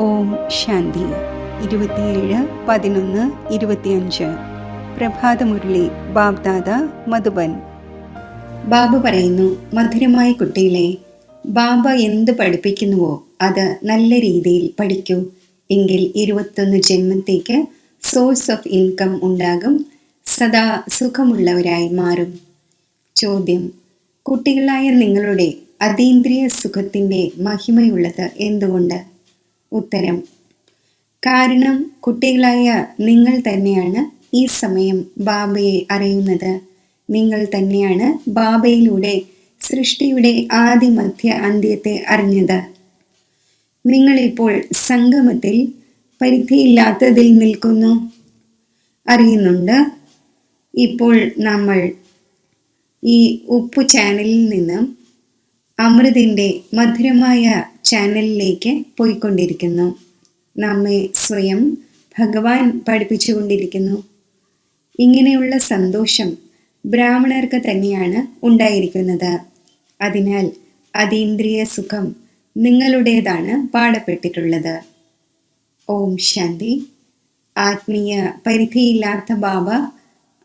ഓം ശാന്തി. 27/11/25 പ്രഭാതമുരളി ബാബ്ദാദ മധുബൻ. ബാബ പറയുന്നു, മധുരമായ കുട്ടികളെ, ബാബ എന്ത് പഠിപ്പിക്കുന്നുവോ അത് നല്ല രീതിയിൽ പഠിക്കൂ. എങ്കിൽ 21 ജന്മത്തേക്ക് സോഴ്സ് ഓഫ് ഇൻകം ഉണ്ടാകും. സദാ സുഖമുള്ളവരായി മാറും. ചോദ്യം: കുട്ടികളായ നിങ്ങളുടെ അതീന്ദ്രിയ സുഖത്തിൻ്റെ മഹിമയുള്ളത് എന്തുകൊണ്ട്? ഉത്തരം: കാരണം കുട്ടികളായ നിങ്ങൾ തന്നെയാണ് ഈ സമയം ബാബയെ അറിയുന്നത്. നിങ്ങൾ തന്നെയാണ് ബാബയിലൂടെ സൃഷ്ടിയുടെ ആദി മധ്യ അന്ത്യത്തെ അറിഞ്ഞത്. നിങ്ങളിപ്പോൾ സംഗമത്തിൽ പരിധിയില്ലാത്തതിൽ നിൽക്കുന്നു. അറിയുന്നുണ്ട്, ഇപ്പോൾ നമ്മൾ ഈ ഉപ്പു ചാനലിൽ നിന്നും അമൃതിൻ്റെ മധുരമായ ചാനലിലേക്ക് പോയിക്കൊണ്ടിരിക്കുന്നു. നമ്മെ സ്വയം ഭഗവാൻ പഠിപ്പിച്ചുകൊണ്ടിരിക്കുന്നു. ഇങ്ങനെയുള്ള സന്തോഷം ബ്രാഹ്മണർക്ക് തന്നെയാണ് ഉണ്ടായിരിക്കുന്നത്. അതിനാൽ അതീന്ദ്രിയ സുഖം നിങ്ങളുടേതാണ് പാടപ്പെട്ടിട്ടുള്ളത്. ഓം ശാന്തി. ആത്മീയ പരിധിയില്ലാത്ത ബാബ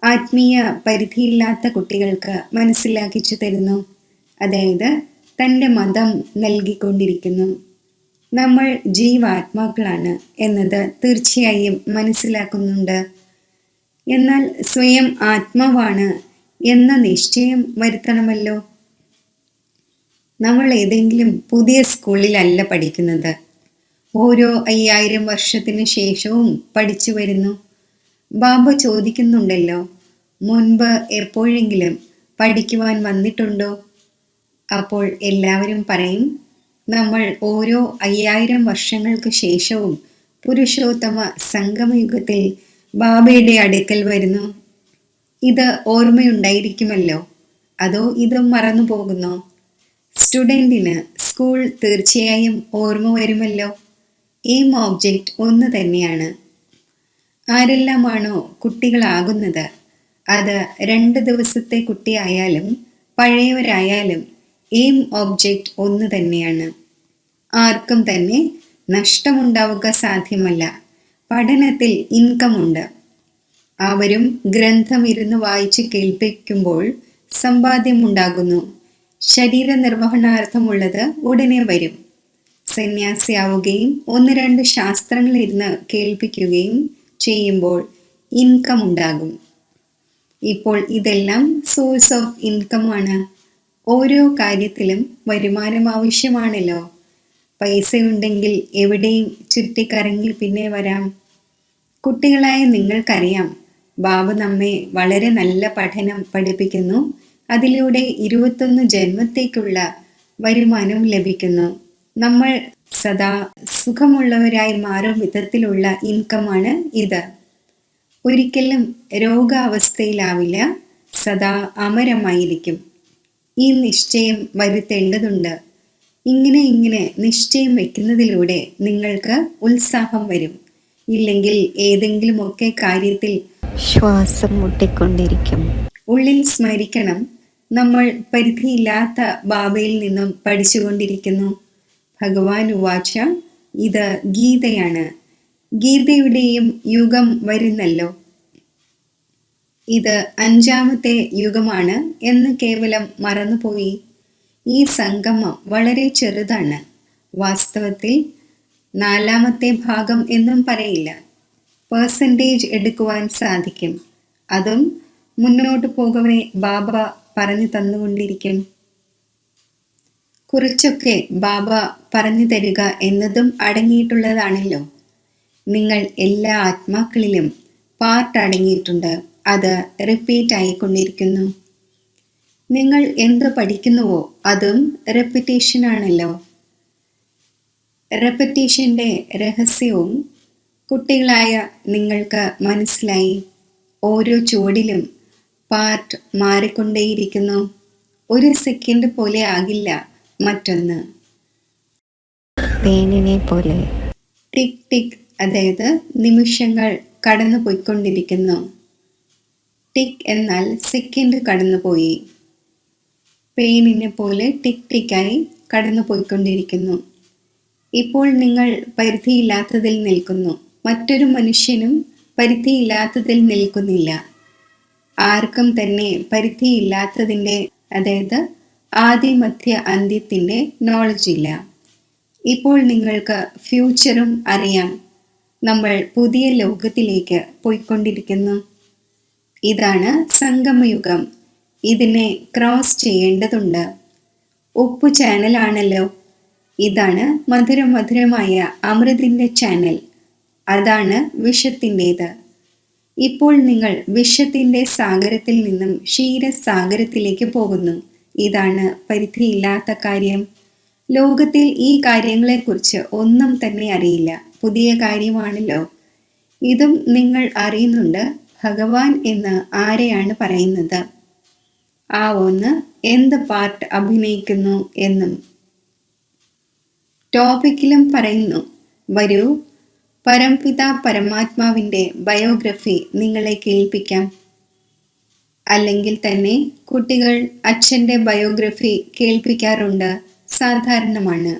ആത്മീയ പരിധിയില്ലാത്ത കുട്ടികൾക്ക് മനസ്സിലാക്കിച്ചു തരുന്നു. അതായത് തൻ്റെ മതം നൽകിക്കൊണ്ടിരിക്കുന്നു. നമ്മൾ ജീവാത്മാക്കളാണ് എന്നത് തീർച്ചയായും മനസ്സിലാക്കുന്നുണ്ട്. എന്നാൽ സ്വയം ആത്മാവാണ് എന്ന നിശ്ചയം വരുത്തണമല്ലോ. നമ്മൾ ഏതെങ്കിലും പുതിയ സ്കൂളിലല്ല പഠിക്കുന്നത്. ഓരോ 5000 വർഷത്തിന് ശേഷവും പഠിച്ചു വരുന്നു. ബാബ ചോദിക്കുന്നുണ്ടല്ലോ, മുൻപ് എപ്പോഴെങ്കിലും പഠിക്കുവാൻ വന്നിട്ടുണ്ടോ? അപ്പോൾ എല്ലാവരും പറയും, നമ്മൾ ഓരോ 5000 വർഷങ്ങൾക്ക് ശേഷവും പുരുഷോത്തമ സംഗമയുഗത്തിൽ ബാബയുടെ അടുക്കൽ വരുന്നു. ഇത് ഓർമ്മയുണ്ടായിരിക്കുമല്ലോ, അതോ ഇത് മറന്നു പോകുന്നോ? സ്റ്റുഡൻറ്റിന് സ്കൂൾ തീർച്ചയായും ഓർമ്മ വരുമല്ലോ. എയിം ഓബ്ജക്റ്റ് ഒന്ന് തന്നെയാണ്. ആരെല്ലാമാണോ കുട്ടികളാകുന്നത്, അത് 2 ദിവസത്തെ കുട്ടിയായാലും പഴയവരായാലും എയിം ഓബ്ജക്റ്റ് ഒന്ന് തന്നെയാണ്. ആർക്കും തന്നെ നഷ്ടമുണ്ടാവുക സാധ്യമല്ല. പഠനത്തിൽ ഇൻകം ഉണ്ട്. അവരും ഗ്രന്ഥം ഇരുന്ന് വായിച്ച് കേൾപ്പിക്കുമ്പോൾ സമ്പാദ്യമുണ്ടാകുന്നു. ശരീര നിർവഹണാർത്ഥമുള്ളത് ഉടനെ വരും. സന്യാസിയാവുകയും 1-2 ശാസ്ത്രങ്ങൾ ഇരുന്ന് കേൾപ്പിക്കുകയും ചെയ്യുമ്പോൾ ഇൻകം ഉണ്ടാകും. ഇപ്പോൾ ഇതെല്ലാം സോഴ്സ് ഓഫ് ഇൻകം ആണ്. ഓരോ കാര്യത്തിലും വരുമാനം ആവശ്യമാണല്ലോ. പൈസയുണ്ടെങ്കിൽ എവിടെയും ചുറ്റിക്കറങ്ങി പിന്നെ വരാം. കുട്ടികളായ നിങ്ങൾക്കറിയാം, ബാബ നമ്മെ വളരെ നല്ല പഠനം പഠിപ്പിക്കുന്നു. അതിലൂടെ 21 ജന്മത്തേക്കുള്ള വരുമാനം ലഭിക്കുന്നു. നമ്മൾ സദാ സുഖമുള്ളവരായി മാറും വിധത്തിലുള്ള ഇൻകമാണ് ഇത്. ഒരിക്കലും രോഗാവസ്ഥയിലാവില്ല, സദാ അമരമായിരിക്കും. ഈ നിശ്ചയം വരുത്തേണ്ടതുണ്ട്. ഇങ്ങനെ നിശ്ചയം വയ്ക്കുന്നതിലൂടെ നിങ്ങൾക്ക് ഉത്സാഹം വരും. ഇല്ലെങ്കിൽ ഏതെങ്കിലുമൊക്കെ കാര്യത്തിൽ ശ്വാസം മുട്ടിക്കൊണ്ടിരിക്കും. ഉള്ളിൽ സ്മരിക്കണം, നമ്മൾ പരിധിയില്ലാത്ത ബാബയിൽ നിന്നും പഠിച്ചുകൊണ്ടിരിക്കുന്നു. ഭഗവാൻ ഉവാച, ഇത് ഗീതയാണ്. ഗീതയുടെയും യുഗം വരുന്നല്ലോ. ഇത് 5ാമത്തെ യുഗമാണ് എന്ന് കേവലം മറന്നുപോയി. ഈ സംഗമം വളരെ ചെറുതാണ്. വാസ്തവത്തിൽ 4ാമത്തെ ഭാഗം എന്നും പറയില്ല. പെർസെൻറ്റേജ് എടുക്കുവാൻ സാധിക്കും. അതും മുന്നോട്ട് പോകവേ ബാബ പറഞ്ഞു തന്നുകൊണ്ടിരിക്കും. കുറച്ചൊക്കെ ബാബ പറഞ്ഞു തരിക എന്നതും അടങ്ങിയിട്ടുള്ളതാണല്ലോ. നിങ്ങൾ എല്ലാ ആത്മാക്കളിലും പാർട്ട് അടങ്ങിയിട്ടുണ്ട്. അത് റിപ്പീറ്റ് ആയിക്കൊണ്ടിരിക്കുന്നു. നിങ്ങൾ എന്ത് പഠിക്കുന്നുവോ അതും റെപ്പിറ്റേഷൻ ആണല്ലോ. റെപ്പിറ്റേഷൻ്റെ രഹസ്യവും കുട്ടികളായ നിങ്ങൾക്ക് മനസ്സിലായി. ഓരോ ചുവടിലും പാർട്ട് മാറിക്കൊണ്ടേയിരിക്കുന്നു. 1 സെക്കൻഡ് പോലെ ആകില്ല മറ്റൊന്ന്. പേനിനെ പോലെ ടിക് ടിക്, അതായത് നിമിഷങ്ങൾ കടന്നു പോയിക്കൊണ്ടിരിക്കുന്നു. ടിക് എന്നാൽ സെക്കൻഡ് കടന്നുപോയി. പേനിനെ പോലെ ടിക് ടിക്കായി കടന്നു പോയിക്കൊണ്ടിരിക്കുന്നു. ഇപ്പോൾ നിങ്ങൾ പരിധിയില്ലാത്തതിൽ നിൽക്കുന്നു. മറ്റൊരു മനുഷ്യനും പരിധിയില്ലാത്തതിൽ നിൽക്കുന്നില്ല. ആർക്കും തന്നെ പരിധിയില്ലാത്തതിൻ്റെ, അതായത് ആദി മധ്യ അന്ത്യത്തിൻ്റെ നോളജ് ഇല്ല. ഇപ്പോൾ നിങ്ങൾക്ക് ഫ്യൂച്ചറും അറിയാം. നമ്മൾ പുതിയ ലോകത്തിലേക്ക് പോയിക്കൊണ്ടിരിക്കുന്നു. ഇതാണ് സംഗമയുഗം. ഇതിനെ ക്രോസ് ചെയ്യേണ്ടതുണ്ട്. ഉപ്പു ചാനലാണല്ലോ. ഇതാണ് മധുരമായ അമൃതിൻ്റെ ചാനൽ. അതാണ് വിഷത്തിൻ്റേത്. ഇപ്പോൾ നിങ്ങൾ വിഷത്തിൻ്റെ സാഗരത്തിൽ നിന്നും ക്ഷീരസാഗരത്തിലേക്ക് പോകുന്നു. ഇതാണ് പരിധിയില്ലാത്ത കാര്യം. ലോകത്തിൽ ഈ കാര്യങ്ങളെക്കുറിച്ച് ഒന്നും തന്നെ അറിയില്ല. പുതിയ കാര്യമാണല്ലോ. ഇതും നിങ്ങൾ അറിയുന്നുണ്ട്. ഭഗവാൻ എന്ന് ആരെയാണ് പറയുന്നത്? ആ ഒന്ന് എന്ത് പാർട്ട് അഭിനയിക്കുന്നു എന്നും ടോപ്പിക്കിലും പറയുന്നു. വരൂ, പരംപിത പരമാത്മാവിൻ്റെ ബയോഗ്രഫി നിങ്ങളെ കേൾപ്പിക്കാം. അല്ലെങ്കിൽ തന്നെ കുട്ടികൾ അച്ഛൻ്റെ ബയോഗ്രഫി കേൾപ്പിക്കാറുണ്ട്. സാധാരണമാണ്.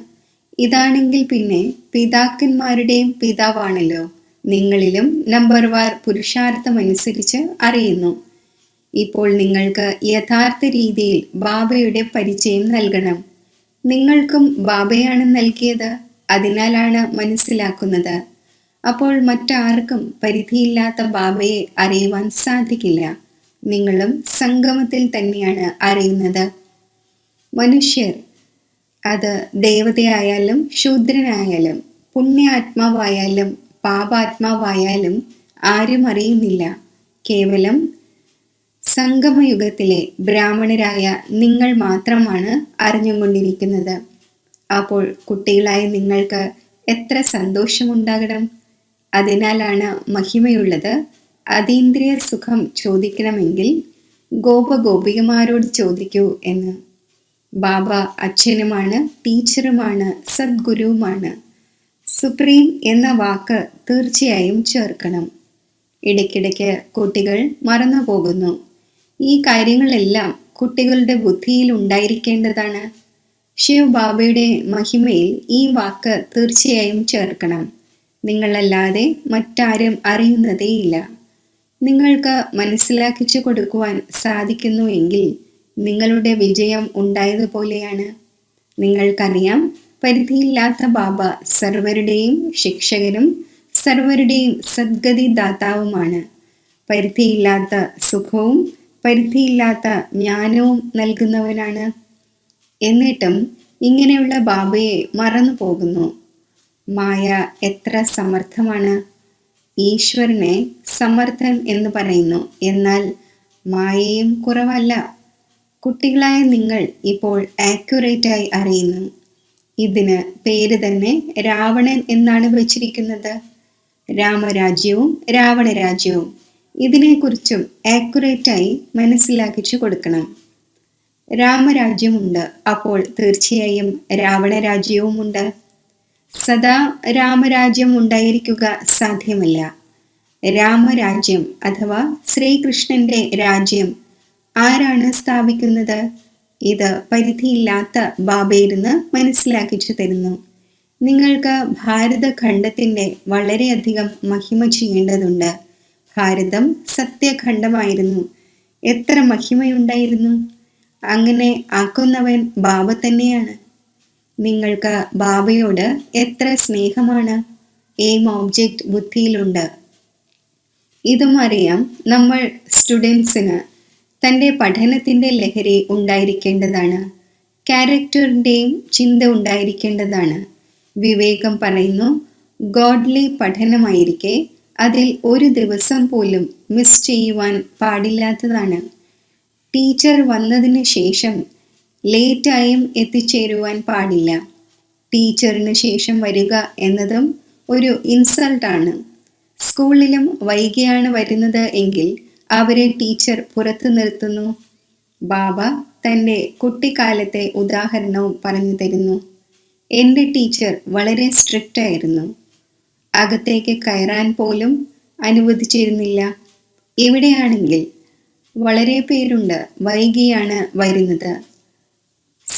ഇതാണെങ്കിൽ പിന്നെ പിതാക്കന്മാരുടെയും പിതാവാണല്ലോ. നിങ്ങളിലും നമ്പർ വാർ പുരുഷാർത്ഥമനുസരിച്ച് അറിയുന്നു. ഇപ്പോൾ നിങ്ങൾക്ക് യഥാർത്ഥ രീതിയിൽ ബാബയുടെ പരിചയം നൽകണം. നിങ്ങൾക്കും ബാബയാണ് നൽകിയത്. അതിനാലാണ് മനസ്സിലാക്കുന്നത്. അപ്പോൾ മറ്റാർക്കും പരിധിയില്ലാത്ത ബാബയെ അറിയുവാൻ സാധിക്കില്ല. നിങ്ങളും സംഗമത്തിൽ തന്നെയാണ് അറിയുന്നത്. മനുഷ്യർ, അത് ദേവതയായാലും ശൂദ്രനായാലും പുണ്യാത്മാവായാലും പാപാത്മാവായാലും ആരും അറിയുന്നില്ല. കേവലം സംഗമയുഗത്തിലെ ബ്രാഹ്മണരായ നിങ്ങൾ മാത്രമാണ് അറിഞ്ഞുകൊണ്ടിരിക്കുന്നത്. അപ്പോൾ കുട്ടികളായ നിങ്ങൾക്ക് എത്ര സന്തോഷമുണ്ടാകണം. അതിനാലാണ് മഹിമയുള്ളത്. അതീന്ദ്രിയ സുഖം ചോദിക്കണമെങ്കിൽ ഗോപഗോപികമാരോട് ചോദിക്കൂ എന്ന്. ബാബ അച്ഛനുമാണ്, ടീച്ചറുമാണ്, സദ്ഗുരുവുമാണ്. സുപ്രീം എന്ന വാക്ക് തീർച്ചയായും ചേർക്കണം. ഇടയ്ക്കിടയ്ക്ക് കുട്ടികൾ മറന്നു പോകുന്നു. ഈ കാര്യങ്ങളെല്ലാം കുട്ടികളുടെ ബുദ്ധിയിൽ ഉണ്ടായിരിക്കേണ്ടതാണ്. ശിവ് ബാബയുടെ മഹിമയിൽ ഈ വാക്ക് തീർച്ചയായും ചേർക്കണം. നിങ്ങളല്ലാതെ മറ്റാരും അറിയുന്നതേയില്ല. നിങ്ങൾക്ക് മനസ്സിലാക്കിച്ചു കൊടുക്കുവാൻ സാധിക്കുന്നുവെങ്കിൽ നിങ്ങളുടെ വിജയം ഉണ്ടായതുപോലെയാണ്. നിങ്ങൾക്കറിയാം, പരിധിയില്ലാത്ത ബാബ സർവരുടെയും ശിക്ഷകനും സർവരുടെയും സദ്ഗതി ദാതാവുമാണ്. പരിധിയില്ലാത്ത സുഖവും പരിധിയില്ലാത്ത ജ്ഞാനവും നൽകുന്നവനാണ്. എന്നിട്ടും ഇങ്ങനെയുള്ള ബാബയെ മറന്നു പോകുന്നു. മായ എത്ര സമർത്ഥമാണ്. ഈശ്വരനെ സമർത്ഥൻ എന്ന് പറയുന്നു. എന്നാൽ മായയും കുറവല്ല. കുട്ടികളായ നിങ്ങൾ ഇപ്പോൾ ആക്യുറേറ്റായി അറിയുന്നു. ഇതിന് പേര് തന്നെ രാവണൻ എന്നാണ് വച്ചിരിക്കുന്നത്. രാമരാജ്യവും രാവണരാജ്യവും. ഇതിനെക്കുറിച്ചും ആക്യുറേറ്റായി മനസ്സിലാക്കിച്ചു കൊടുക്കണം. രാമരാജ്യമുണ്ട്, അപ്പോൾ തീർച്ചയായും രാവണരാജ്യവുമുണ്ട്. സദാ രാമരാജ്യം ഉണ്ടായിരിക്കുക സാധ്യമല്ല. രാമരാജ്യം അഥവാ ശ്രീകൃഷ്ണന്റെ രാജ്യം ആരാണ് സ്ഥാപിക്കുന്നത്? ഇത് പരിധിയില്ലാത്ത ബാബയിരുന്ന് മനസ്സിലാക്കിച്ചു തരുന്നു. നിങ്ങൾക്ക് ഭാരതഖണ്ഡത്തിൻ്റെ വളരെയധികം മഹിമ ചെയ്യേണ്ടതുണ്ട്. ഭാരതം സത്യഖണ്ഡമായിരുന്നു. എത്ര മഹിമയുണ്ടായിരുന്നു. അങ്ങനെ ആക്കുന്നവൻ ബാബ തന്നെയാണ്. നിങ്ങൾക്ക് ബാബയോട് എത്ര സ്നേഹമാണ്. എയിം ഓബ്ജക്റ്റ് ബുദ്ധിയിലുണ്ട്. ഇതും അറിയാം. നമ്മൾ സ്റ്റുഡൻസിന് തൻ്റെ പഠനത്തിൻ്റെ ലഹരി ഉണ്ടായിരിക്കേണ്ടതാണ്. ക്യാരക്ടറിൻ്റെയും ചിന്ത ഉണ്ടായിരിക്കേണ്ടതാണ്. വിവേകം പറയുന്നു, ഗോഡ്ലി പഠനമായിരിക്കെ അതിൽ ഒരു ദിവസം പോലും മിസ് ചെയ്യുവാൻ പാടില്ലാത്തതാണ്. ടീച്ചർ വന്നതിന് ശേഷം ലേറ്റായും എത്തിച്ചേരുവാൻ പാടില്ല. ടീച്ചറിന് ശേഷം വരിക എന്നതും ഒരു ഇൻസൾട്ടാണ്. സ്കൂളിലും വൈകിയാണ് വരുന്നത് എങ്കിൽ അവരെ ടീച്ചർ പുറത്തു നിർത്തുന്നു. ബാബ തൻ്റെ കുട്ടിക്കാലത്തെ ഉദാഹരണവും പറഞ്ഞു തരുന്നു. എൻ്റെ ടീച്ചർ വളരെ സ്ട്രിക്റ്റ് ആയിരുന്നു. അകത്തേക്ക് കയറാൻ പോലും അനുവദിച്ചിരുന്നില്ല. ഇവിടെയാണെങ്കിൽ വളരെ പേരുണ്ട് വൈകിയാണ് വരുന്നത്.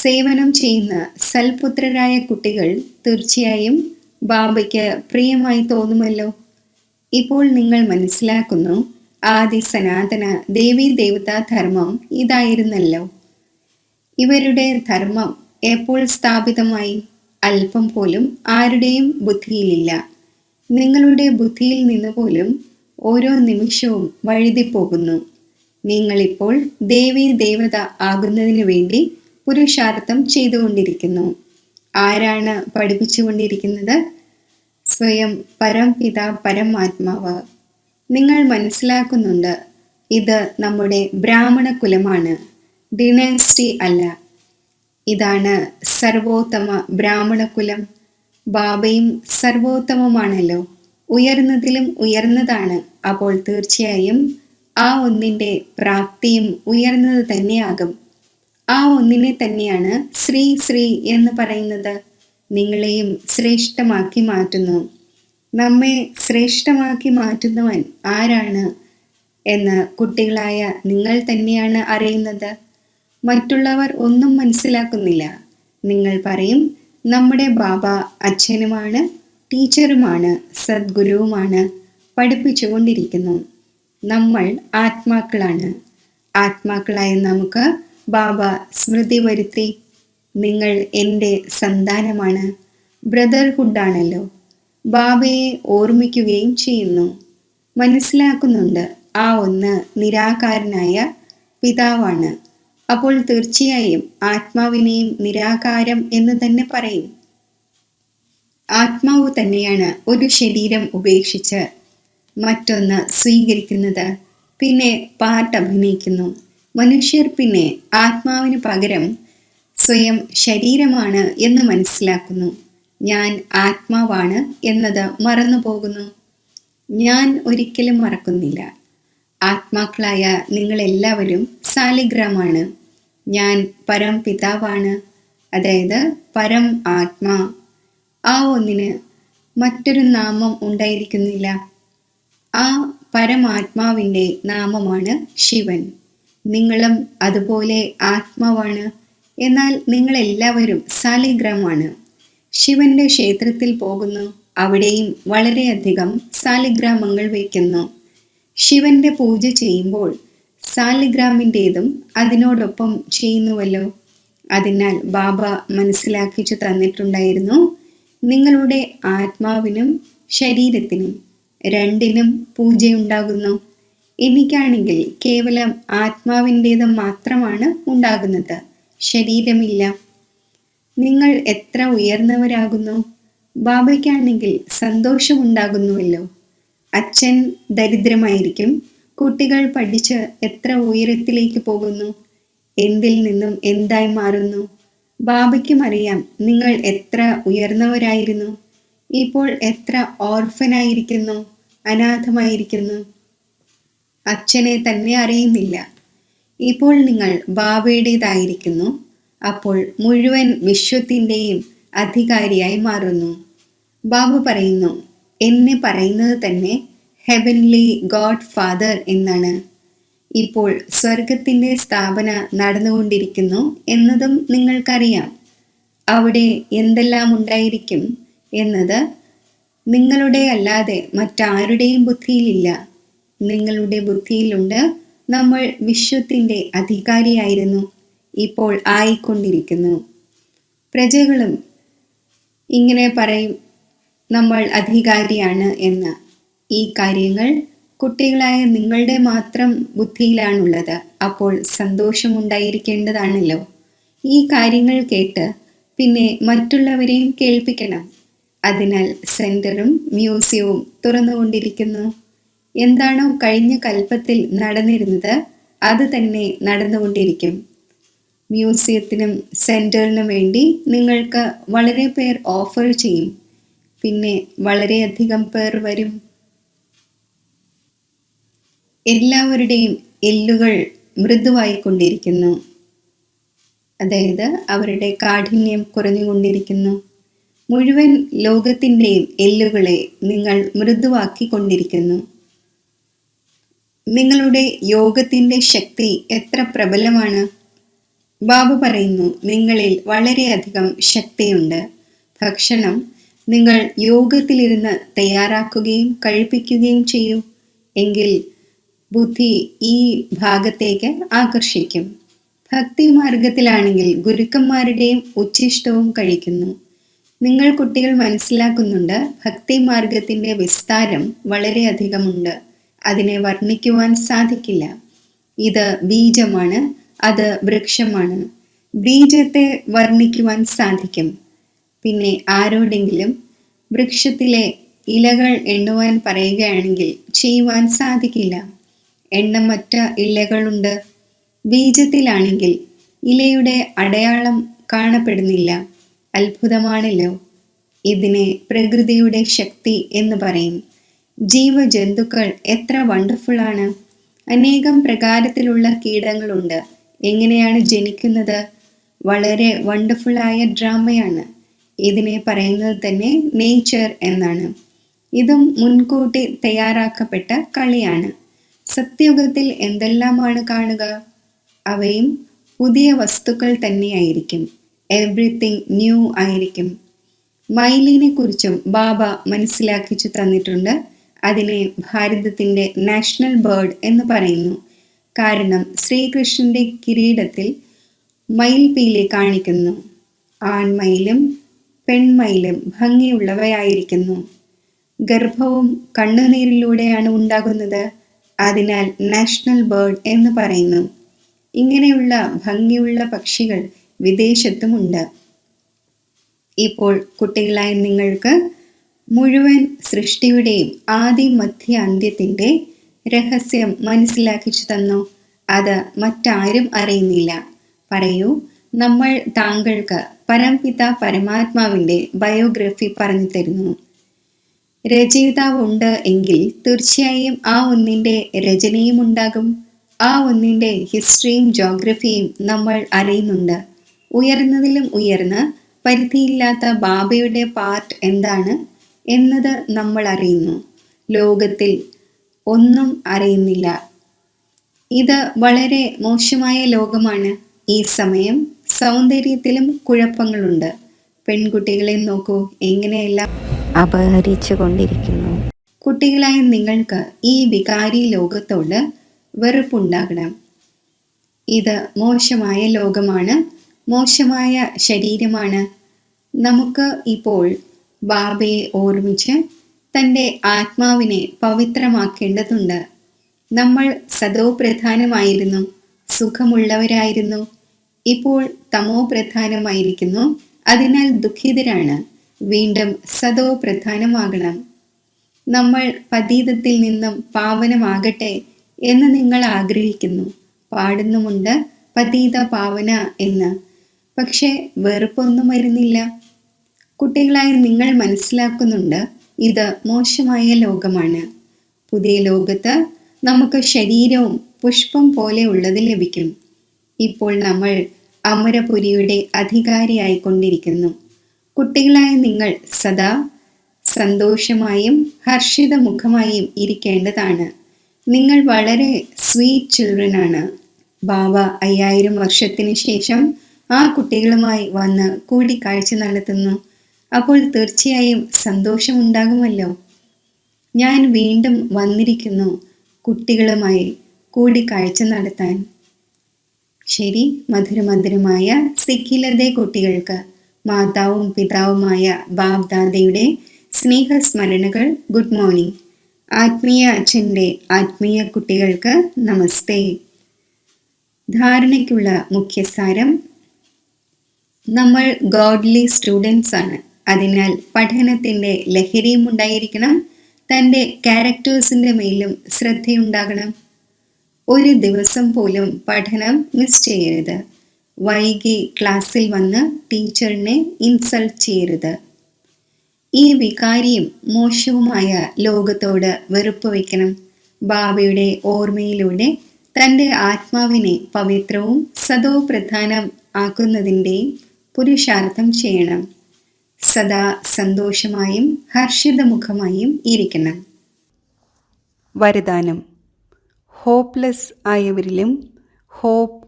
സേവനം ചെയ്യുന്ന സൽപുത്രരായ കുട്ടികൾ തീർച്ചയായും ബാബയ്ക്ക് പ്രിയമായി തോന്നുമല്ലോ. ഇപ്പോൾ നിങ്ങൾ മനസ്സിലാക്കുന്നു, ആദി സനാതന ദേവീ ദേവതാ ധർമ്മം ഇതായിരുന്നല്ലോ. ഇവരുടെ ധർമ്മം എപ്പോൾ സ്ഥാപിതമായി? അല്പം പോലും ആരുടെയും ബുദ്ധിയിലില്ല. നിങ്ങളുടെ ബുദ്ധിയിൽ നിന്ന് പോലും ഓരോ നിമിഷവും വഴുതിപ്പോകുന്നു. നിങ്ങളിപ്പോൾ ദേവീ ദേവത ആകുന്നതിന് വേണ്ടി പുരുഷാർത്ഥം ചെയ്തുകൊണ്ടിരിക്കുന്നു. ആരാണ് പഠിപ്പിച്ചുകൊണ്ടിരിക്കുന്നത്? സ്വയം പരംപിത പരമാത്മാവ്. നിങ്ങൾ മനസ്സിലാക്കുന്നുണ്ട്, ഇത് നമ്മുടെ ബ്രാഹ്മണ കുലമാണ്, ഡിനാസ്റ്റി അല്ല. ഇതാണ് സർവോത്തമ ബ്രാഹ്മണ കുലം. ബാബയും സർവോത്തമമാണല്ലോ, ഉയർന്നതിലും ഉയർന്നതാണ്. അപ്പോൾ തീർച്ചയായും ആ ഒന്നിൻ്റെ പ്രാപ്തിയും ഉയർന്നത് തന്നെയാകും. ആ ഒന്നിനെ തന്നെയാണ് ശ്രീ ശ്രീ എന്ന് പറയുന്നത്. നിങ്ങളെയും ശ്രേഷ്ഠമാക്കി മാറ്റുന്നു. നമ്മെ ശ്രേഷ്ഠമാക്കി മാറ്റുന്നവൻ ആരാണ് എന്ന് കുട്ടികളായ നിങ്ങൾ തന്നെയാണ് അറിയുന്നത്. മറ്റുള്ളവർ ഒന്നും മനസ്സിലാക്കുന്നില്ല. നിങ്ങൾ പറയും, നമ്മുടെ ബാബ അച്ഛനുമാണ്, ടീച്ചറുമാണ്, സദ്ഗുരുവുമാണ്, പഠിപ്പിച്ചുകൊണ്ടിരിക്കുന്നു. നമ്മൾ ആത്മാക്കളാണ്. ആത്മാക്കളായ നമുക്ക് ബാബ സ്മൃതി വരുത്തി, നിങ്ങൾ എൻ്റെ സന്താനമാണ്, ബ്രദർഹുഡാണല്ലോ. ബാബയെ ഓർമ്മിക്കുകയും ചെയ്യുന്നു. മനസ്സിലാക്കുന്നുണ്ട്, ആ ഒന്ന് നിരാകാരനായ പിതാവാണ്. അപ്പോൾ തീർച്ചയായും ആത്മാവിനെയും നിരാകാരം എന്ന് തന്നെ പറയും. ആത്മാവ് തന്നെയാണ് ഒരു ശരീരം ഉപേക്ഷിച്ച് മറ്റൊന്ന് സ്വീകരിക്കുന്നത്, പിന്നെ പാട്ടഭിനയിക്കുന്നു. മനുഷ്യർ പിന്നെ ആത്മാവിന് പകരം സ്വയം ശരീരമാണ് എന്ന് മനസ്സിലാക്കുന്നു. ഞാൻ ആത്മാവാണ് എന്നത് മറന്നു പോകുന്നു. ഞാൻ ഒരിക്കലും മറക്കുന്നില്ല. ആത്മാക്കളായ നിങ്ങളെല്ലാവരും സാലിഗ്രാമാണ്. ഞാൻ പരം പിതാവാണ്, അതായത് പരം ആത്മാ. ആ ഒന്നിന് മറ്റൊരു നാമം ഉണ്ടായിരിക്കുന്നില്ല. ആ പരമാത്മാവിൻ്റെ നാമമാണ് ശിവൻ. നിങ്ങളും അതുപോലെ ആത്മാവാണ്. എന്നാൽ നിങ്ങളെല്ലാവരും സാലിഗ്രാമാണ്. ശിവന്റെ ക്ഷേത്രത്തിൽ പോകുന്നു, അവിടെയും വളരെയധികം സാലിഗ്രാമങ്ങൾ വയ്ക്കുന്നു. ശിവന്റെ പൂജ ചെയ്യുമ്പോൾ സാലിഗ്രാമിൻ്റെതും അതിനോടൊപ്പം ചെയ്യുന്നുവല്ലോ. അതിനാൽ ബാബ മനസ്സിലാക്കിച്ചു തന്നിട്ടുണ്ടായിരുന്നു, നിങ്ങളുടെ ആത്മാവിനും ശരീരത്തിനും രണ്ടിനും പൂജയുണ്ടാകുന്നു. എനിക്കാണെങ്കിൽ കേവലം ആത്മാവിൻ്റേത് മാത്രമാണ് ഉണ്ടാകുന്നത്, ശരീരമില്ല. നിങ്ങൾ എത്ര ഉയർന്നവരാകുന്നു. ബാബയ്ക്കാണെങ്കിൽ സന്തോഷമുണ്ടാകുന്നുവല്ലോ. അച്ഛൻ ദരിദ്രമായിരിക്കും, കുട്ടികൾ പഠിച്ച് എത്ര ഉയരത്തിലേക്ക് പോകുന്നു, എന്തിൽ നിന്നും എന്തായി മാറുന്നു. ബാബയ്ക്കും അറിയാം നിങ്ങൾ എത്ര ഉയർന്നവരായിരുന്നു. ഇപ്പോൾ എത്ര ഓർഫനായിരിക്കുന്നു, അനാഥമായിരിക്കുന്നു. അച്ഛനെ തന്നെ അറിയുന്നില്ല. ഇപ്പോൾ നിങ്ങൾ ബാബയുടേതായിരിക്കുന്നു. അപ്പോൾ മുഴുവൻ വിശ്വത്തിൻ്റെയും അധികാരിയായി മാറുന്നു. ബാബ പറയുന്നു, എന്നെ പറയുന്നത് തന്നെ ഹെവൻലി ഗോഡ് ഫാദർ എന്നാണ്. ഇപ്പോൾ സ്വർഗത്തിൻ്റെ സ്ഥാപന നടന്നുകൊണ്ടിരിക്കുന്നു എന്നതും നിങ്ങൾക്കറിയാം. അവിടെ എന്തെല്ലാം ഉണ്ടായിരിക്കും എന്നത് നിങ്ങളുടെ അല്ലാതെ മറ്റാരുടെയും ബുദ്ധിയിലില്ല. നിങ്ങളുടെ ബുദ്ധിയിലുണ്ട്, നമ്മൾ വിശ്വത്തിൻ്റെ അധികാരിയായിരുന്നു, ഇപ്പോൾ ആയിക്കൊണ്ടിരിക്കുന്നു. പ്രജകളും ഇങ്ങനെ പറയും, നമ്മൾ അധികാരിയാണ് എന്ന്. ഈ കാര്യങ്ങൾ കുട്ടികളായ നിങ്ങളുടെ മാത്രം ബുദ്ധിയിലാണുള്ളത്. അപ്പോൾ സന്തോഷമുണ്ടായിരിക്കേണ്ടതാണല്ലോ. ഈ കാര്യങ്ങൾ കേട്ട് പിന്നെ മറ്റുള്ളവരെയും കേൾപ്പിക്കണം. അതിനാൽ സെന്ററും മ്യൂസിയവും തുറന്നുകൊണ്ടിരിക്കുന്നു. എന്താണോ കഴിഞ്ഞ കൽപ്പത്തിൽ നടന്നിരുന്നത് അത് തന്നെ നടന്നുകൊണ്ടിരിക്കും. മ്യൂസിയത്തിനും സെന്ററിനും വേണ്ടി നിങ്ങൾക്ക് വളരെ പേർ ഓഫർ ചെയ്യും. പിന്നെ വളരെയധികം പേർ വരും. എല്ലാവരുടെയും എല്ലുകൾ മൃദുവായിക്കൊണ്ടിരിക്കുന്നു, അതായത് അവരുടെ കാഠിന്യം കുറഞ്ഞുകൊണ്ടിരിക്കുന്നു. മുഴുവൻ ലോകത്തിൻ്റെയും എല്ലുകളെ നിങ്ങൾ മൃദുവാക്കിക്കൊണ്ടിരിക്കുന്നു. നിങ്ങളുടെ യോഗത്തിൻ്റെ ശക്തി എത്ര പ്രബലമാണ്. ബാബ പറയുന്നു, നിങ്ങളിൽ വളരെയധികം ശക്തിയുണ്ട്. ഭക്ഷണം നിങ്ങൾ യോഗത്തിലിരുന്ന് തയ്യാറാക്കുകയും കഴിപ്പിക്കുകയും ചെയ്യൂ. എങ്കിൽ ബുദ്ധി ഈ ഭാഗത്തേക്ക് ആകർഷിക്കും. ഭക്തി മാർഗത്തിലാണെങ്കിൽ ഗുരുക്കന്മാരുടെയും ഉച്ഛിഷ്ടവും കഴിക്കുന്നു. നിങ്ങൾ കുട്ടികൾ മനസ്സിലാക്കുന്നുണ്ട്, ഭക്തി മാർഗത്തിന്റെ വിസ്താരം വളരെയധികമുണ്ട്. അതിനെ വർണ്ണിക്കുവാൻ സാധിക്കില്ല. ഇത് ബീജമാണ്, അത് വൃക്ഷമാണ്. ബീജത്തെ വർണ്ണിക്കുവാൻ സാധിക്കും. പിന്നെ ആരോടെങ്കിലും വൃക്ഷത്തിലെ ഇലകൾ എണ്ണുവാൻ പറയുകയാണെങ്കിൽ ചെയ്യുവാൻ സാധിക്കില്ല. എണ്ണമറ്റ ഇലകളുണ്ട്. ബീജത്തിലാണെങ്കിൽ ഇലയുടെ അടയാളം കാണപ്പെടുന്നില്ല. അത്ഭുതമാണല്ലോ. ഇതിനെ പ്രകൃതിയുടെ ശക്തി എന്ന് പറയും. ജീവജന്തുക്കൾ എത്ര വണ്ടർഫുള്ളാണ്. അനേകം പ്രകാരത്തിലുള്ള കീടങ്ങളുണ്ട്. എങ്ങനെയാണ് ജനിക്കുന്നത്? വളരെ വണ്ടർഫുള്ളായ ഡ്രാമയാണ്. ഇതിനെ പറയുന്നത് തന്നെ നേച്ചർ എന്നാണ്. ഇതും മുൻകൂട്ടി തയ്യാറാക്കപ്പെട്ട കളിയാണ്. സത്യയുഗത്തിൽ എന്തെല്ലാമാണ് കാണുക? അവയും പുതിയ വസ്തുക്കൾ തന്നെയായിരിക്കും. എവ്രിതിങ് ന്യൂ ആയിരിക്കും. മയിലിനെ കുറിച്ചും ബാബ മനസ്സിലാക്കിച്ചു തന്നിട്ടുണ്ട്. അതിനെ ഭാരതത്തിന്റെ നാഷണൽ ബേർഡ് എന്ന് പറയുന്നു. കാരണം ശ്രീകൃഷ്ണന്റെ കിരീടത്തിൽ മയിൽപീലി കാണിക്കുന്നു. ആൺമയിലും പെൺമയിലും ഭംഗിയുള്ളവയായിരിക്കുന്നു. ഗർഭവും കണ്ണുനീരിലൂടെയാണ് ഉണ്ടാകുന്നത്. അതിനാൽ നാഷണൽ ബേർഡ് എന്ന് പറയുന്നു. ഇങ്ങനെയുള്ള ഭംഗിയുള്ള പക്ഷികൾ വിദേശത്തുമുണ്ട്. ഇപ്പോൾ കുട്ടികളായ നിങ്ങൾക്ക് മുഴുവൻ സൃഷ്ടിയുടെയും ആദി മധ്യ അന്ത്യത്തിന്റെ രഹസ്യം മനസ്സിലാക്കിച്ചു തന്നു. അത് മറ്റാരും അറിയുന്നില്ല. പറയൂ, നമ്മൾ താങ്കൾക്ക് പരംപിത പരമാത്മാവിന്റെ ബയോഗ്രഫി പറഞ്ഞു തരുന്നു. രചയിതാവുണ്ട് എങ്കിൽ തീർച്ചയായും ആ ഒന്നിന്റെ രചനയും ഉണ്ടാകും. ആ ഒന്നിന്റെ ഹിസ്റ്ററിയും ജോഗ്രഫിയും നമ്മൾ അറിയുന്നുണ്ട്. ഉയർന്നതിലും ഉയർന്ന് പരിധിയില്ലാത്ത ബാബയുടെ പാർട്ട് എന്താണ് എന്നത് നമ്മൾ അറിയുന്നു. ലോകത്തിൽ ഒന്നും അറിയുന്നില്ല. ഇത് വളരെ മോശമായ ലോകമാണ്. ഈ സമയം സൗന്ദര്യത്തിലും കുഴപ്പങ്ങളുണ്ട്. പെൺകുട്ടികളെ നോക്കൂ, എങ്ങനെയെല്ലാം അപഹരിച്ചു കൊണ്ടിരിക്കുന്നു. കുട്ടികളായ നിങ്ങൾക്ക് ഈ വികാരി ലോകത്തോട് വെറുപ്പുണ്ടാകണം. ഇത് മോശമായ ലോകമാണ്, മോശമായ ശരീരമാണ്. നമുക്ക് ഇപ്പോൾ ബാബയെ ഓർമ്മിച്ച് തൻ്റെ ആത്മാവിനെ പവിത്രമാക്കേണ്ടതുണ്ട്. നമ്മൾ സദോ പ്രധാനമായിരുന്നു, സുഖമുള്ളവരായിരുന്നു. ഇപ്പോൾ തമോ പ്രധാനമായിരിക്കുന്നു. അതിനാൽ ദുഃഖിതരാണ്. വീണ്ടും സദോ പ്രധാനമാകണം. നമ്മൾ പതീതത്തിൽ നിന്നും പാവനമാകട്ടെ എന്ന് നിങ്ങൾ ആഗ്രഹിക്കുന്നു, പാടുന്നുമുണ്ട് പതീത പാവന എന്ന്. പക്ഷെ വെറുപ്പൊന്നും വരുന്നില്ല. കുട്ടികളായി നിങ്ങൾ മനസ്സിലാക്കുന്നുണ്ട്, ഇത് മോശമായ ലോകമാണ്. പുതിയ ലോകത്ത് നമുക്ക് ശരീരവും പുഷ്പം പോലെ ഉള്ളത് ലഭിക്കും. ഇപ്പോൾ നമ്മൾ അമരപുരിയുടെ അധികാരിയായിക്കൊണ്ടിരിക്കുന്നു. കുട്ടികളായ നിങ്ങൾ സദാ സന്തോഷമായും ഹർഷിതമുഖമായും ഇരിക്കേണ്ടതാണ്. നിങ്ങൾ വളരെ സ്വീറ്റ് ചിൽഡ്രൻ ആണ്. ബാബ 5000 വർഷത്തിന് ശേഷം ആ കുട്ടികളുമായി വന്ന് കൂടിക്കാഴ്ച നടത്തുന്നു. അപ്പോൾ തീർച്ചയായും സന്തോഷമുണ്ടാകുമല്ലോ. ഞാൻ വീണ്ടും വന്നിരിക്കുന്നു കുട്ടികളുമായി കൂടിക്കാഴ്ച നടത്താൻ. ശരി, മധുരമധുരമായ സിഖിലതെ കുട്ടികൾക്ക് മാതാവും പിതാവുമായ ബാബ്ദാദയുടെ സ്നേഹസ്മരണകൾ. Good morning. ആത്മീയ അച്ഛൻ്റെ ആത്മീയ കുട്ടികൾക്ക് നമസ്തേ. ധാരണയ്ക്കുള്ള മുഖ്യസാരം: നമ്മൾ ഗോഡ്ലി സ്റ്റുഡൻസ് ആണ്. അതിനാൽ പഠനത്തിൻ്റെ ലഹരിയും ഉണ്ടായിരിക്കണം. തൻ്റെ ക്യാരക്ടേഴ്സിൻ്റെ മേലും ശ്രദ്ധയുണ്ടാകണം. ഒരു ദിവസം പോലും പഠനം മിസ് ചെയ്യരുത്. വൈകി ക്ലാസ്സിൽ വന്ന് ടീച്ചറിനെ ഇൻസൾട്ട് ചെയ്യരുത്. ഈ വികാരിയും മോശവുമായ ലോകത്തോട് വെറുപ്പ് വയ്ക്കണം. ബാബയുടെ ഓർമ്മയിലൂടെ തൻ്റെ ആത്മാവിനെ പവിത്രവും സദോ പ്രധാനം ആക്കുന്നതിൻ്റെയും പുരുഷാർത്ഥം ചെയ്യണം. സദാ സന്തോഷമായും ഹർഷിതമുഖമായും ഇരിക്കണം. വരദാനം: ഹോപ്പ്ലെസ് ആയവരിലും ഹോപ്പ്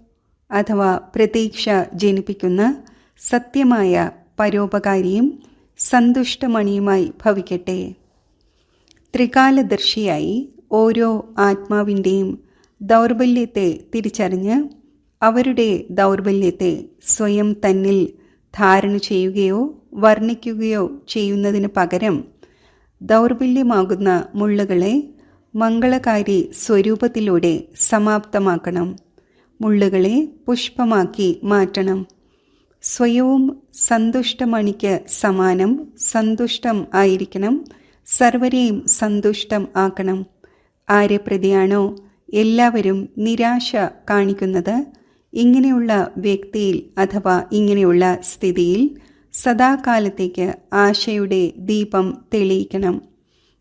അഥവാ പ്രതീക്ഷ ജനിപ്പിക്കുന്ന സത്യമായ പരോപകാരിയും സന്തുഷ്ടമണിയുമായി ഭവിക്കട്ടെ. ത്രികാലദർശിയായി ഓരോ ആത്മാവിൻ്റെയും ദൗർബല്യത്തെ തിരിച്ചറിഞ്ഞ് അവരുടെ ദൗർബല്യത്തെ സ്വയം തന്നിൽ ധാരണ ചെയ്യുകയോ വർണ്ണിക്കുകയോ ചെയ്യുന്നതിന് പകരം ദൗർബല്യമാകുന്ന മുള്ളുകളെ മംഗളകാരി സ്വരൂപത്തിലൂടെ സമാപ്തമാക്കണം. മുള്ളുകളെ പുഷ്പമാക്കി മാറ്റണം. സ്വയവും സന്തുഷ്ടമണിക്ക് സമാനം സന്തുഷ്ടം ആയിരിക്കണം. സർവരെയും സന്തുഷ്ടം ആക്കണം. ആരെ പ്രതിയാണോ എല്ലാവരും നിരാശ കാണിക്കുന്നത്, ഇങ്ങനെയുള്ള വ്യക്തിയിൽ അഥവാ ഇങ്ങനെയുള്ള സ്ഥിതിയിൽ സദാകാലത്തേക്ക് ആശയുടെ ദീപം തെളിയിക്കണം.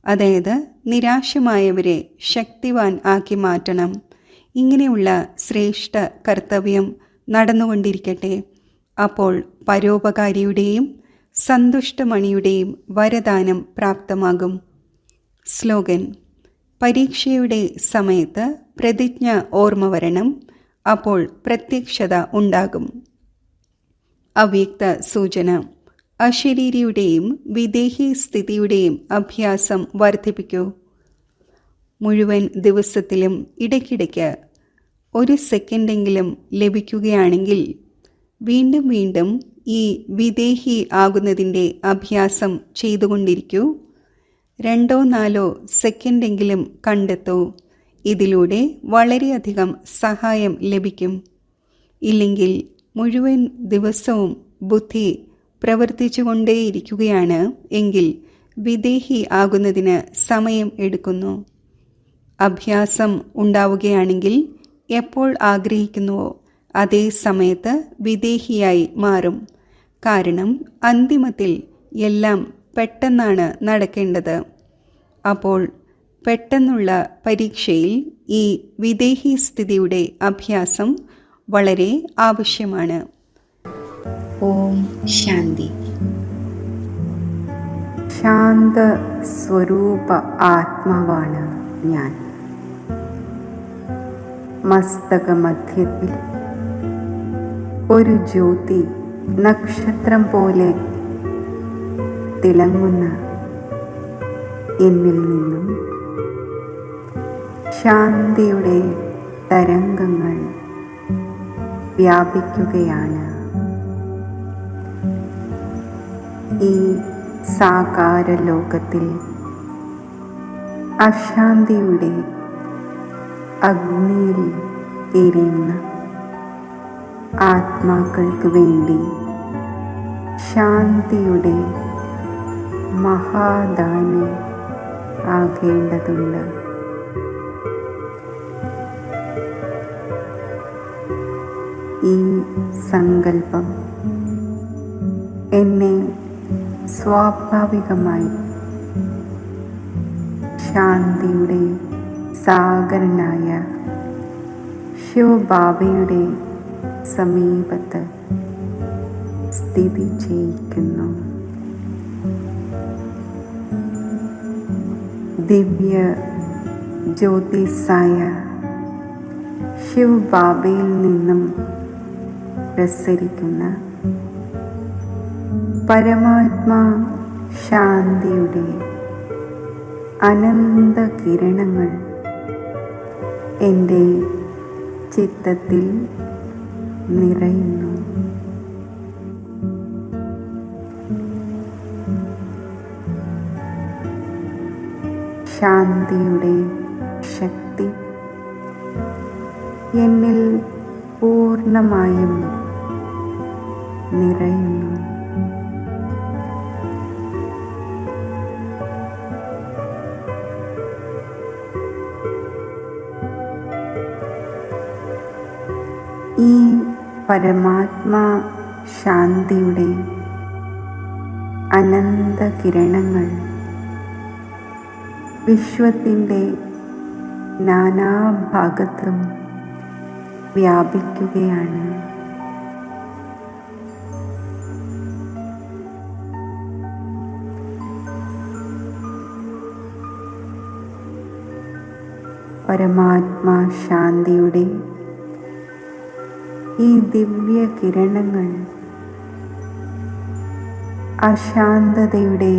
അതായത് നിരാശമായവരെ ശക്തിവാൻ ആക്കി മാറ്റണം. ഇങ്ങനെയുള്ള ശ്രേഷ്ഠ കർത്തവ്യം നടന്നുകൊണ്ടിരിക്കട്ടെ. അപ്പോൾ പരോപകാരിയുടെയും സന്തുഷ്ടമണിയുടെയും വരദാനം പ്രാപ്തമാകും. സ്ലോഗൻ: പരീക്ഷയുടെ സമയത്ത് പ്രതിജ്ഞ ഓർമ്മ വരണം. അപ്പോൾ പ്രത്യക്ഷത ഉണ്ടാകും. അവ്യക്ത സൂചന: അശരീരിയുടെയും വിദേഹി സ്ഥിതിയുടെയും അഭ്യാസം വർദ്ധിപ്പിക്കൂ. മുഴുവൻ ദിവസത്തിലും ഇടയ്ക്കിടയ്ക്ക് 1 സെക്കൻഡെങ്കിലും ലഭിക്കുകയാണെങ്കിൽ വീണ്ടും വീണ്ടും ഈ വിദേഹി ആകുന്നതിൻ്റെ അഭ്യാസം ചെയ്തുകൊണ്ടിരിക്കൂ. 2-4 സെക്കൻഡെങ്കിലും കണ്ടെത്തൂ. ഇതിലൂടെ വളരെയധികം സഹായം ലഭിക്കും. ഇല്ലെങ്കിൽ മുഴുവൻ ദിവസവും ബുദ്ധി പ്രവർത്തിച്ചുകൊണ്ടേയിരിക്കുകയാണ് എങ്കിൽ വിദേഹി ആകുന്നതിന് സമയം എടുക്കുന്നു. അഭ്യാസം ഉണ്ടാവുകയാണെങ്കിൽ എപ്പോൾ ആഗ്രഹിക്കുന്നുവോ അതേ സമയത്ത് വിദേഹിയായി മാറും. കാരണം അന്തിമത്തിൽ എല്ലാം പെട്ടെന്നാണ് നടക്കേണ്ടത്. അപ്പോൾ പെട്ടെന്നുള്ള പരീക്ഷയിൽ ഈ വിദേഹി സ്ഥിതിയുടെ അഭ്യാസം വളരെ ആവശ്യമാണ്. ഓം ശാന്തി. ശാന്ത സ്വരൂപ ആത്മാവാണ് ഞാൻ. മസ്തകമധ്യത്തിൽ ഒരു ജ്യോതി നക്ഷത്രം പോലെ തിളങ്ങുന്ന എന്നിൽ നിന്നും ശാന്തിയുടെ തരംഗങ്ങൾ വ്യാപിക്കുകയാണ്. ഈ സാകാര ലോകത്തിൽ അശാന്തിയുടെ അഗ്നിയിൽ എരിയുന്ന ആത്മാക്കൾക്ക് വേണ്ടി ശാന്തിയുടെ മഹാദാനി ആകേണ്ടതുണ്ട്. ഈ സങ്കല്പം എന്നെ സ്വാഭാവികമായി ശാന്തിയുടെ സാഗരനായ ശിവബാബയുടെ സമീപത്ത് സ്ഥിതി ചെയ്യിക്കുന്നു. ദിവ്യ ജ്യോതിസായ ശിവബാബയിൽ നിന്നും പ്രസരിക്കുന്ന പരമാത്മാ ശാന്തിയുടെ അനന്ത കിരണങ്ങൾ എൻ്റെ ചിത്തത്തിൽ നിറയുന്നു. ശാന്തിയുടെ ശക്തി എന്നിൽ പൂർണ്ണമായും നിറയുന്നു. ഈ പരമാത്മാ ശാന്തിയുടെ അനന്ത കിരണങ്ങൾ വിശ്വത്തിൻ്റെ നാനാഭാഗത്തും വ്യാപിക്കുകയാണ്. പരമാത്മാ ശാന്തിയുടെ ഈ ദിവ്യ കിരണങ്ങൾ അശാന്തതയുടെ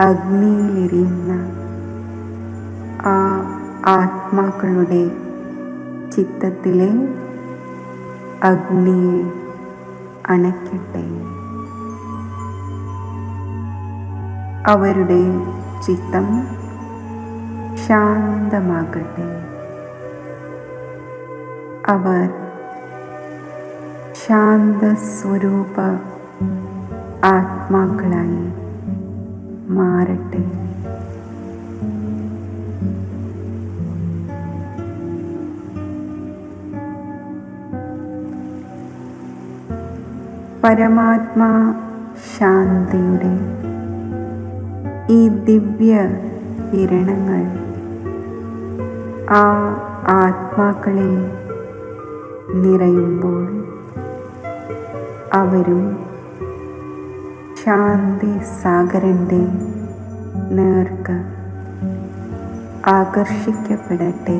അഗ്നിയിലെരിയുന്ന ആ ആത്മാക്കളുടെ ചിത്തത്തിലെ അഗ്നിയെ അണയ്ക്കട്ടെ. അവരുടെ ചിത്തം ശാന്തമാകട്ടെ. അവർ ശാന്തസ്വരൂപ ആത്മാക്കളായി മാറട്ടെ. പരമാത്മാ ശാന്തിയുടെ ഈ ദിവ്യ കിരണങ്ങൾ ആ ആത്മാക്കളിൽ നിറയുമ്പോൾ അവരും ശാന്തി സാഗരൻ്റെ നേർക്ക് ആകർഷിക്കപ്പെടട്ടെ.